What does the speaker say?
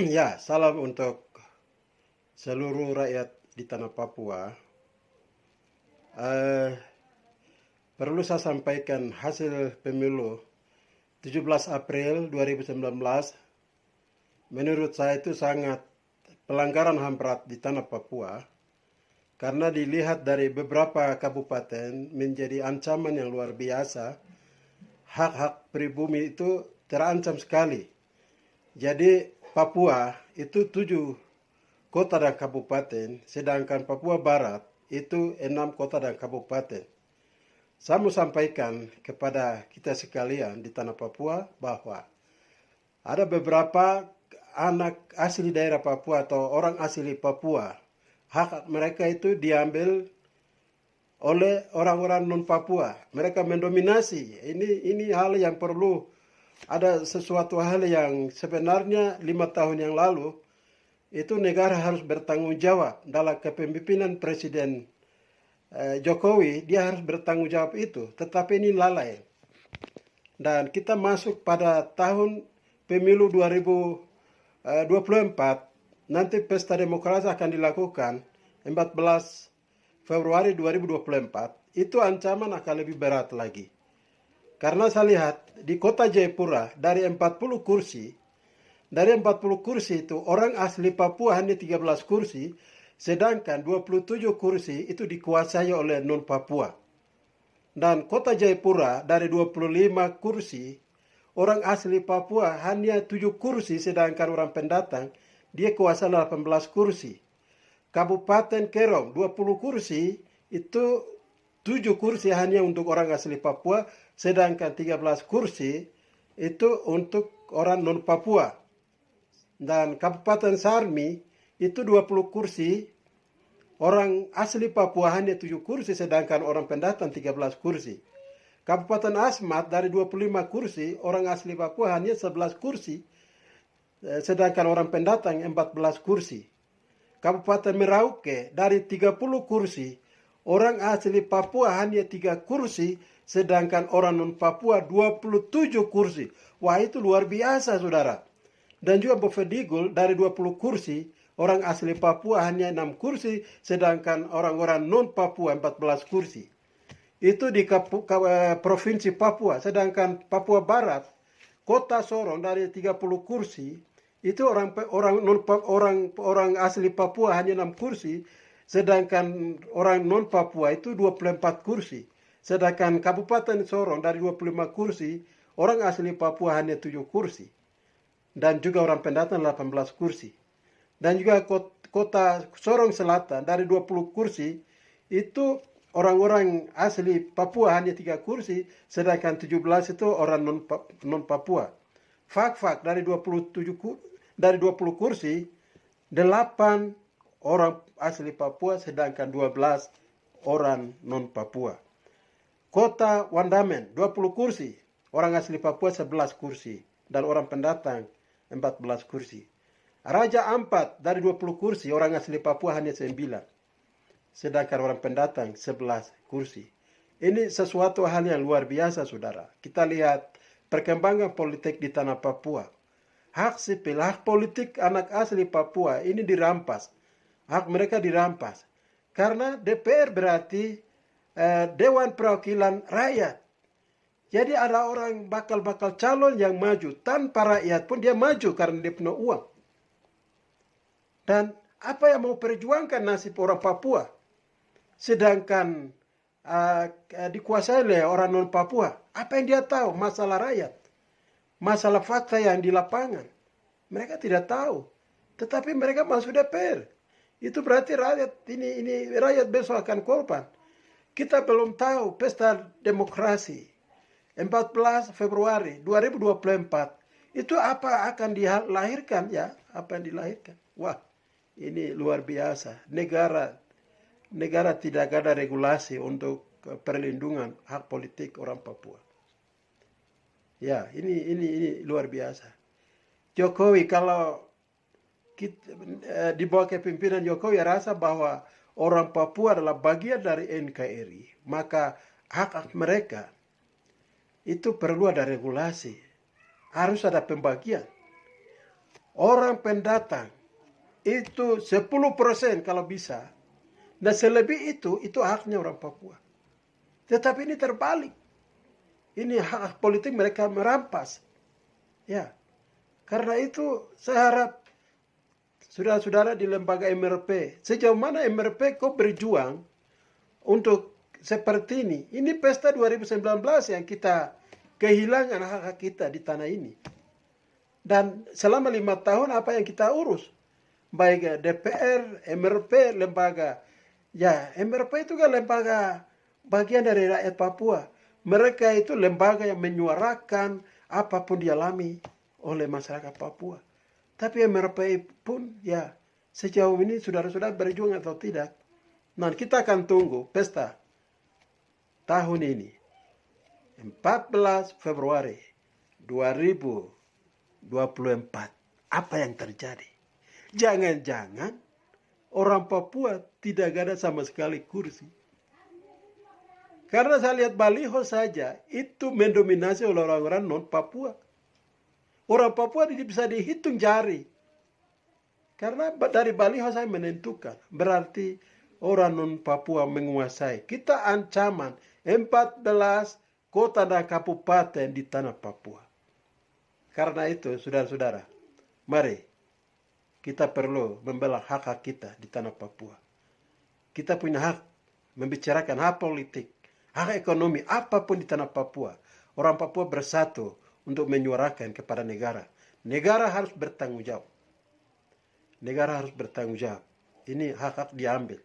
Ya, salam untuk seluruh rakyat di tanah Papua. Eh, Perlu saya sampaikan hasil pemilu 17 April 2019 menurut saya itu sangat pelanggaran HAM berat di tanah Papua karena dilihat dari beberapa kabupaten menjadi ancaman yang luar biasa. Hak-hak pribumi itu terancam sekali. Jadi Papua itu 7 kota dan kabupaten, sedangkan Papua Barat itu 6 kota dan kabupaten. Saya mau sampaikan kepada kita sekalian di tanah Papua bahwa ada beberapa anak asli daerah Papua atau orang asli Papua. Hak mereka itu diambil oleh orang-orang non-Papua. Mereka mendominasi. Ini hal yang perlu, ada sesuatu hal yang sebenarnya 5 tahun yang lalu itu negara harus bertanggung jawab dalam kepemimpinan Presiden Jokowi. Dia harus bertanggung jawab itu, tetapi ini lalai. Dan kita masuk pada tahun pemilu 2024, nanti pesta demokrasi akan dilakukan 14 Februari 2024. Itu ancaman akan lebih berat lagi. Karena saya lihat di kota Jayapura dari 40 kursi, itu orang asli Papua hanya 13 kursi, sedangkan 27 kursi itu dikuasai oleh non-Papua. Dan kota Jayapura dari 25 kursi, orang asli Papua hanya 7 kursi, sedangkan orang pendatang dia kuasai 18 kursi. Kabupaten Kerong 20 kursi, itu 7 kursi hanya untuk orang asli Papua, sedangkan 13 kursi itu untuk orang non-Papua. Dan Kabupaten Sarmi itu 20 kursi, orang asli Papua hanya 7 kursi, sedangkan orang pendatang 13 kursi. Kabupaten Asmat dari 25 kursi, orang asli Papua hanya 11 kursi, sedangkan orang pendatang 14 kursi. Kabupaten Merauke dari 30 kursi, orang asli Papua hanya 3 kursi, sedangkan orang non-Papua 27 kursi. Wah, itu luar biasa, saudara. Dan juga Bovedigul dari 20 kursi, orang asli Papua hanya 6 kursi, sedangkan orang-orang non-Papua 14 kursi. Itu di Provinsi Papua. Sedangkan Papua Barat, kota Sorong dari 30 kursi, itu orang asli Papua hanya 6 kursi, sedangkan orang non-Papua itu 24 kursi. Sedangkan Kabupaten Sorong dari 25 kursi, orang asli Papua hanya 7 kursi. Dan juga orang pendatang 18 kursi. Dan juga kota Sorong Selatan dari 20 kursi, itu orang-orang asli Papua hanya 3 kursi, sedangkan 17 itu orang non-Papua. Fak-Fak dari 20 kursi, 8 orang asli Papua, sedangkan 12 orang non-Papua. Kota Wandamen 20 kursi, orang asli Papua 11 kursi, dan orang pendatang 14 kursi. Raja Ampat dari 20 kursi, orang asli Papua hanya 9, sedangkan orang pendatang 11 kursi. Ini sesuatu hal yang luar biasa, saudara. Kita lihat perkembangan politik di tanah Papua. Hak sipil, hak politik anak asli Papua ini dirampas. Hak mereka dirampas. Karena DPR berarti Dewan Perwakilan Rakyat. Jadi ada orang bakal calon yang maju tanpa rakyat pun dia maju karena dia punya uang. Dan apa yang mau perjuangkan nasib orang Papua? Sedangkan dikuasai oleh orang non Papua. Apa yang dia tahu masalah rakyat? Masalah fakta yang di lapangan. Mereka tidak tahu. Tetapi mereka masuk DPR. Itu berarti rakyat ini rakyat besok akan korban. Kita belum tahu pesta demokrasi 14 Februari 2024 itu apa akan dilahirkan ya, apa yang dilahirkan. Wah, ini luar biasa. Negara tidak ada regulasi untuk perlindungan hak politik orang Papua. Ya, ini luar biasa. Jokowi kalau di bawah kepemimpinan Jokowi rasa bahwa orang Papua adalah bagian dari NKRI, maka hak mereka itu perlu ada regulasi. Harus ada pembagian. orang pendatang itu 10% kalau bisa. Nah selebih itu haknya orang Papua. Tetapi ini terbalik. Ini hak politik mereka merampas. Ya, karena itu saya harap saudara-saudara di lembaga MRP, sejauh mana MRP kok berjuang untuk seperti ini. Ini pesta 2019 yang kita kehilangan hak-hak kita di tanah ini. Dan selama 5 tahun apa yang kita urus? Baik DPR, MRP, lembaga. Ya, MRP itu kan lembaga bagian dari rakyat Papua. Mereka itu lembaga yang menyuarakan apapun dialami oleh masyarakat Papua. Tapi MRP pun ya sejauh ini saudara-saudara berjuang atau tidak. Nah kita akan tunggu pesta tahun ini. 14 Februari 2024. Apa yang terjadi? Jangan-jangan orang Papua tidak ada sama sekali kursi. Karena saya lihat baliho saja, itu mendominasi oleh orang-orang non-Papua. Orang Papua bisa dihitung jari. Karena dari baliho saya menentukan. Berarti orang non-Papua menguasai. Kita ancaman 14 kota dan kabupaten di tanah Papua. Karena itu, saudara-saudara, mari kita perlu membela hak-hak kita di tanah Papua. Kita punya hak membicarakan hak politik, hak ekonomi, apapun di tanah Papua. Orang Papua bersatu untuk menyuarakan kepada negara. Negara harus bertanggung jawab. Negara harus bertanggung jawab. Ini hak-hak diambil.